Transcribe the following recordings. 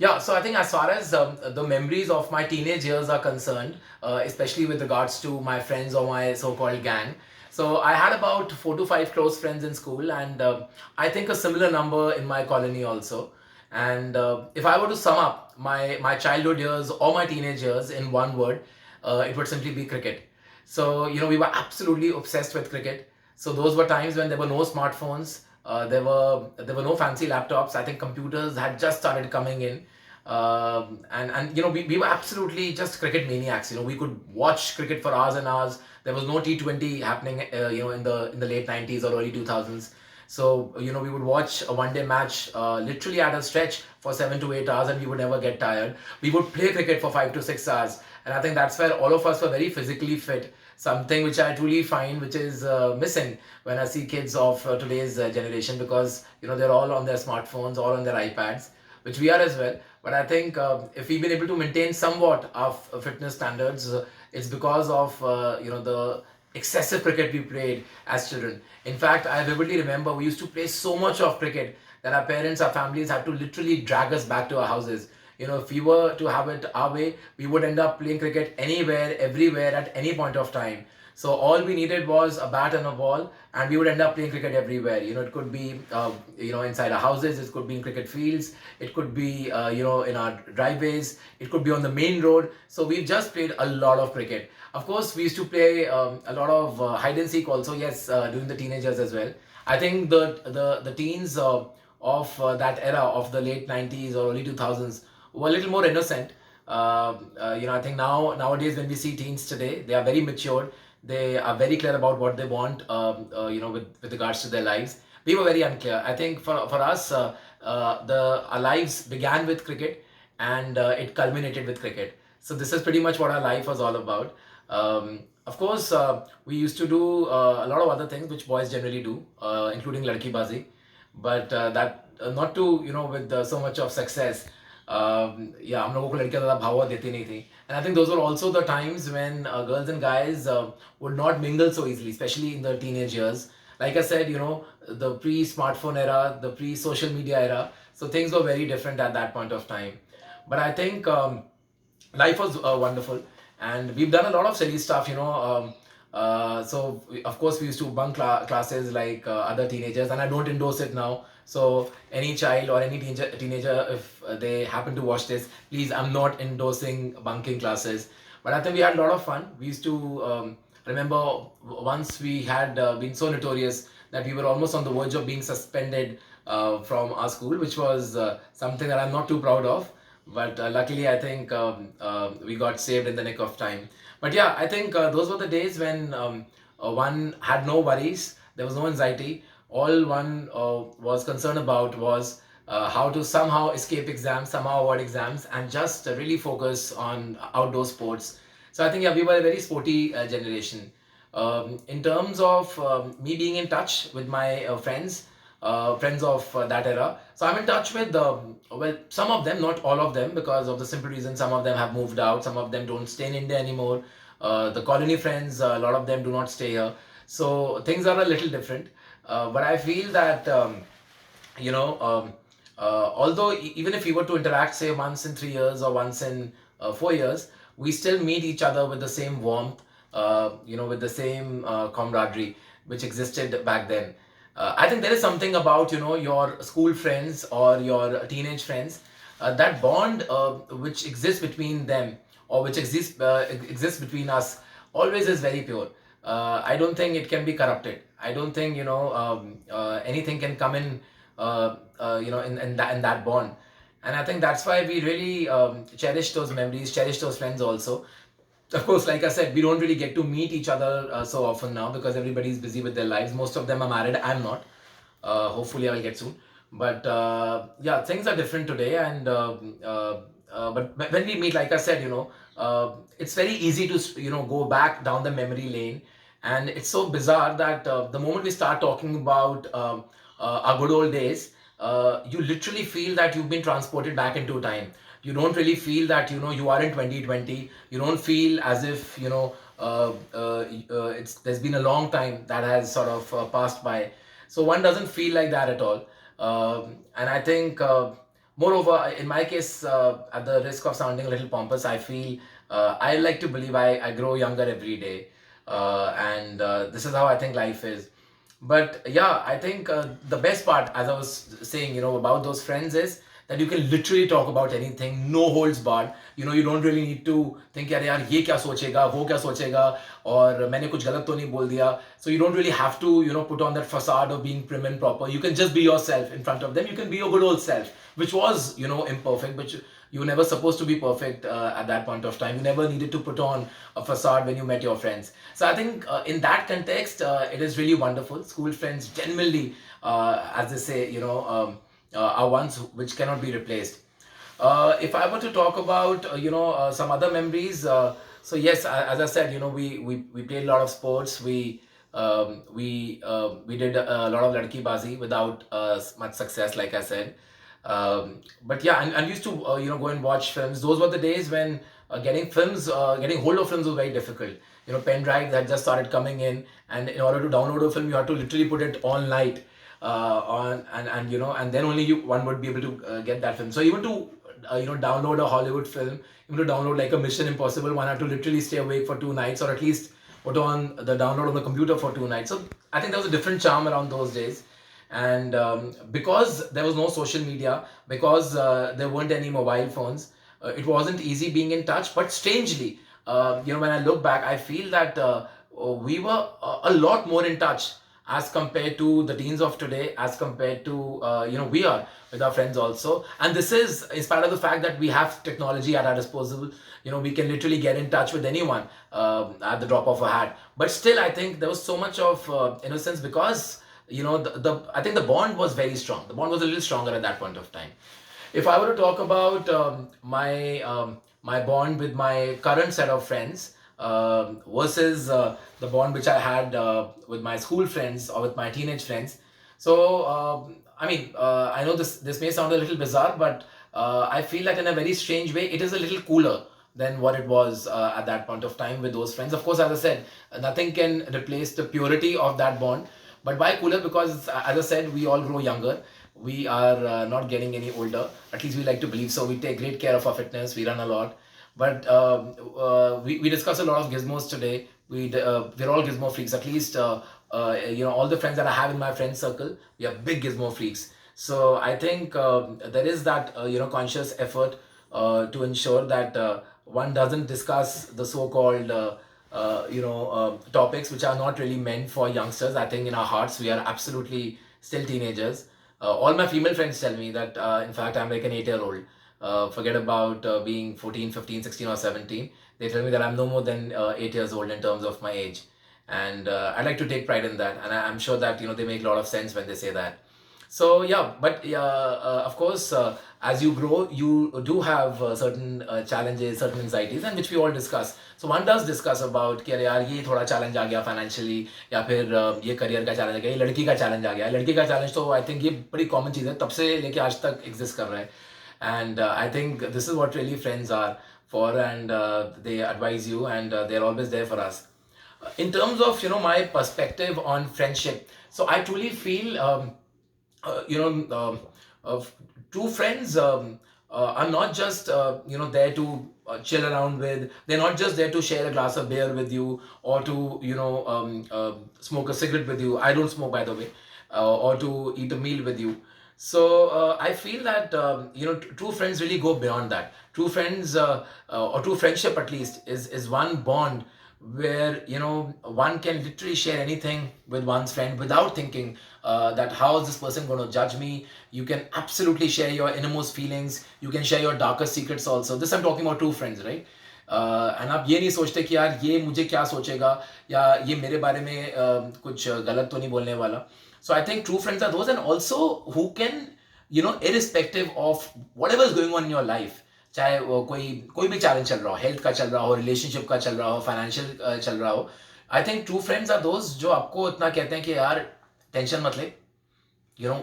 Yeah, so I think as far as the memories of my teenage years are concerned, especially with regards to my friends or my so-called gang. So I had about 4 to 5 close friends in school, and I think a similar number in my colony also. And if I were to sum up my childhood years or my teenage years in one word, it would simply be cricket. So we were absolutely obsessed with cricket. So those were times when there were no smartphones, there were no fancy laptops. I think computers had just started coming in, and we were absolutely just cricket maniacs. We could watch cricket for hours and hours. There was no T20 happening, in the late 90s or early 2000s. So we would watch a one-day match literally at a stretch for 7 to 8 hours, and we would never get tired. We would play cricket for 5 to 6 hours, and I think that's where all of us were very physically fit. Something which I truly find which is missing when I see kids of today's generation, because they're all on their smartphones, all on their iPads, which we are as well. But I think if we've been able to maintain somewhat of fitness standards, it's because of the excessive cricket we played as children. In fact, I vividly remember we used to play so much of cricket that our parents, our families had to literally drag us back to our houses. If we were to have it our way, we would end up playing cricket anywhere, everywhere, at any point of time. So all we needed was a bat and a ball, and we would end up playing cricket everywhere. It could be inside our houses, it could be in cricket fields, it could be in our driveways, it could be on the main road. So we've just played a lot of cricket. Of course, we used to play a lot of hide and seek also. Yes, during the teenagers as well. I think the teens of that era of the late 90s or early 2000s were a little more innocent. I think nowadays when we see teens today, they are very matured. They are very clear about what they want, with regards to their lives. We were very unclear. I think for us, our lives began with cricket, and it culminated with cricket. So this is pretty much what our life was all about. Of course, we used to do a lot of other things which boys generally do, including ladki bazi, but that not to with so much of success. या हम लोगों को लड़कियां ज़्यादा भाव देती नहीं थी. And I think those were also the times when girls and guys would not mingle so easily, especially in the teenage years. Like I said, the pre-smartphone era, the pre-social media era, so things were very different at that point of time. But I think life was wonderful, and we've done a lot of silly stuff. Of course we used to bunk classes like other teenagers, and I don't endorse it now. So any child or any teenager, if they happen to watch this, please, I'm not endorsing bunking classes. But I think we had a lot of fun. We used to remember once we had been so notorious that we were almost on the verge of being suspended from our school, which was something that I'm not too proud of. But luckily, I think we got saved in the nick of time. But yeah, I think those were the days when one had no worries, there was no anxiety. All one was concerned about was how to somehow escape exams, somehow avoid exams, and just really focus on outdoor sports. So I think, yeah, we were a very sporty generation. In terms of me being in touch with my friends of that era. So I'm in touch with some of them, not all of them, because of the simple reason some of them have moved out, some of them don't stay in India anymore. The colony friends, a lot of them do not stay here. So things are a little different. But I feel that although even if we were to interact, say once in 3 years or once in 4 years, we still meet each other with the same warmth, with the same camaraderie which existed back then. I think there is something about your school friends or your teenage friends, that bond which exists between them, or which exists between us, always is very pure. I don't think it can be corrupted. I don't think anything can come in in that bond. And I think that's why we really cherish those memories, cherish those friends also. Of course, like I said, we don't really get to meet each other so often now because everybody's busy with their lives. Most of them are married. I'm not. Hopefully, I'll get soon. But yeah, things are different today. And but when we meet, like I said, it's very easy to go back down the memory lane. And it's so bizarre that the moment we start talking about our good old days, you literally feel that you've been transported back into time. You don't really feel that you are in 2020. You don't feel as if it's there's been a long time that has sort of passed by. So one doesn't feel like that at all. And I think Moreover, in my case, at the risk of sounding a little pompous, I feel I like to believe I grow younger every day, and this is how I think life is. But yeah, I think the best part, as I was saying, about those friends is that you can literally talk about anything, no holds barred. You don't really need to think, यार यार ये क्या सोचेगा, वो क्या सोचेगा, और मैंने कुछ गलत तो नहीं बोल दिया. So you don't really have to, put on that facade of being prim and proper. You can just be yourself in front of them. You can be your good old self, which was, imperfect, but you were never supposed to be perfect at that point of time. You never needed to put on a facade when you met your friends. So I think in that context, it is really wonderful. School friends genuinely, as they say, are ones which cannot be replaced. If I were to talk about, some other memories, so yes, as I said, we played a lot of sports. We did a lot of ladki bazi without much success, like I said. But yeah, and used to go and watch films. Those were the days when getting hold of films was very difficult. Pen drives had just started coming in, and in order to download a film, you had to literally put it all night on, and then only one would be able to get that film. So even to download a Hollywood film, even to download like a Mission Impossible, one had to literally stay awake for 2 nights, or at least put on the download on the computer for 2 nights. So I think there was a different charm around those days. And because there was no social media, because there weren't any mobile phones, it wasn't easy being in touch. But strangely, when I look back, I feel that we were a lot more in touch as compared to the teens of today, as compared to we are with our friends also. And this is in spite of the fact that we have technology at our disposal. We can literally get in touch with anyone at the drop of a hat. But still, I think there was so much of innocence, because I think the bond was very strong. The bond was a little stronger at that point of time. If I were to talk about my bond with my current set of friends versus the bond which I had with my school friends or with my teenage friends, so I know this may sound a little bizarre, but I feel that in a very strange way, it is a little cooler than what it was at that point of time with those friends. Of course, as I said, nothing can replace the purity of that bond. But why cooler? Because, as I said, we all grow younger. We are not getting any older. At least we like to believe so. We take great care of our fitness. We run a lot. But we discuss a lot of gizmos today. We're all gizmo freaks. At least, all the friends that I have in my friend circle, we are big gizmo freaks. So I think there is that, conscious effort to ensure that one doesn't discuss the so-called topics which are not really meant for youngsters. I think in our hearts we are absolutely still teenagers. All my female friends tell me that, in fact, I'm like an 8-year-old. Forget about being 14, 15, 16, or 17. They tell me that I'm no more than 8 years old in terms of my age. And I like to take pride in that. And I'm sure that, they make a lot of sense when they say that. So yeah, but of course, as you grow, you do have certain challenges, certain anxieties, and which we all discuss. So one does discuss about कि अरे यार ये थोड़ा challenge आ गया financially, या फिर ये career का challenge आ गया, ये लड़की का challenge आ गया. लड़की का challenge तो I think ये बड़ी common चीज़ है, तब से लेके आज तक exist कर रहा है. And I think this is what really friends are for, and they advise you, and they're always there for us. In terms of my perspective on friendship, so I truly feel you know true friends are not just there to chill around with. They're not just there to share a glass of beer with you, or to smoke a cigarette with you. I don't smoke, by the way. Or to eat a meal with you. So I feel that true friends really go beyond that. True friends, or true friendship at least, is one bond where one can literally share anything with one's friend without thinking that how is this person going to judge me. You can absolutely share your innermost feelings. You can share your darkest secrets also. This I'm talking about true friends, right? And आप ये नहीं सोचते कि यार ये मुझे क्या सोचेगा, या ये मेरे बारे में कुछ गलत तो नहीं बोलने वाला. So I think true friends are those, and also who can irrespective of whatever is going on in your life, चाहे वो कोई भी चैलेंज चल रहा हो, हेल्थ का चल रहा हो, रिलेशनशिप का चल रहा हो, फाइनेंशियल चल रहा हो, I think true friends are those जो आपको इतना कहते हैं कि यार टेंशन मत ले,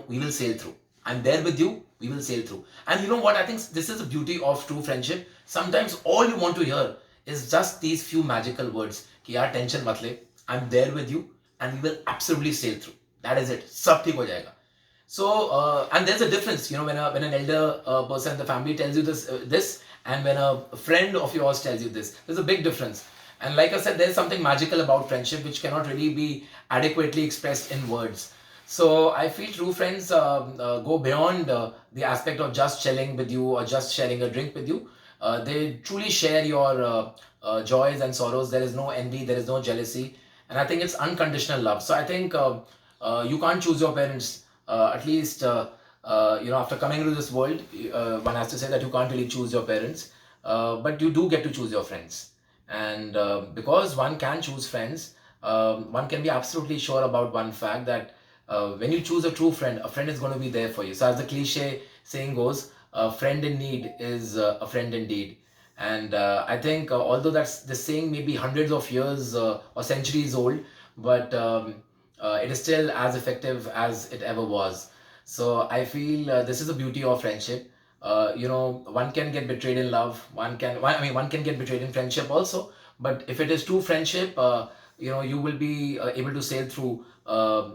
we will sail through. I'm there with you, we will sail through. And you know what, I think this is the beauty of true friendship. Sometimes all you want to hear is just these few magical words कि यार tension मत ले, I'm there with you, and we will absolutely sail through. That is it. सब ठीक हो जाएगा. So, and there's a difference, when an elder person in the family tells you this, and when a friend of yours tells you this, there's a big difference. And like I said, there's something magical about friendship which cannot really be adequately expressed in words. So I feel true friends go beyond the aspect of just chilling with you or just sharing a drink with you. They truly share your joys and sorrows. There is no envy, there is no jealousy, and I think it's unconditional love. So I think you can't choose your parents. At least after coming into this world, one has to say that you can't really choose your parents, but you do get to choose your friends. And because one can choose friends, one can be absolutely sure about one fact that when you choose a friend is going to be there for you. So as the cliche saying goes, a friend in need is a friend indeed. And I think although that's the saying may be hundreds of years or centuries old, but it is still as effective as it ever was. So I feel this is the beauty of friendship. One can get betrayed in love. One can get betrayed in friendship also. But if it is true friendship, you will be able to sail through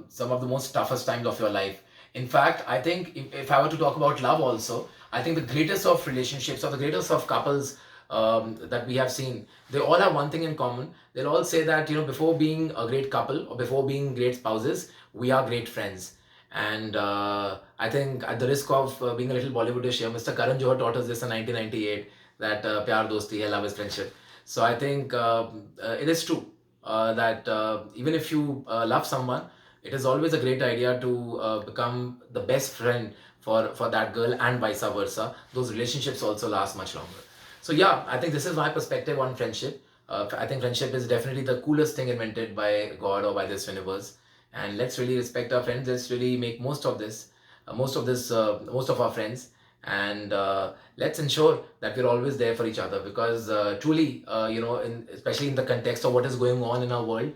some of the most toughest times of your life. In fact, I think if I were to talk about love also, I think the greatest of relationships or the greatest of couples that we have seen, they all have one thing in common. They'll all say that, before being a great couple or before being great spouses, we are great friends. And I think at the risk of being a little Bollywoodish here, Mr. Karan Johar taught us this in 1998, that pyar dosti hai, love is friendship. So I think it is true that even if you love someone, it is always a great idea to become the best friend for that girl, and vice versa. Those relationships also last much longer. So yeah, I think this is my perspective on friendship. I think friendship is definitely the coolest thing invented by God or by this universe. And let's really respect our friends. Let's really make most of our friends, and let's ensure that we're always there for each other, because truly, especially in the context of what is going on in our world,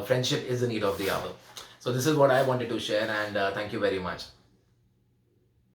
friendship is the need of the hour. So this is what I wanted to share, and thank you very much.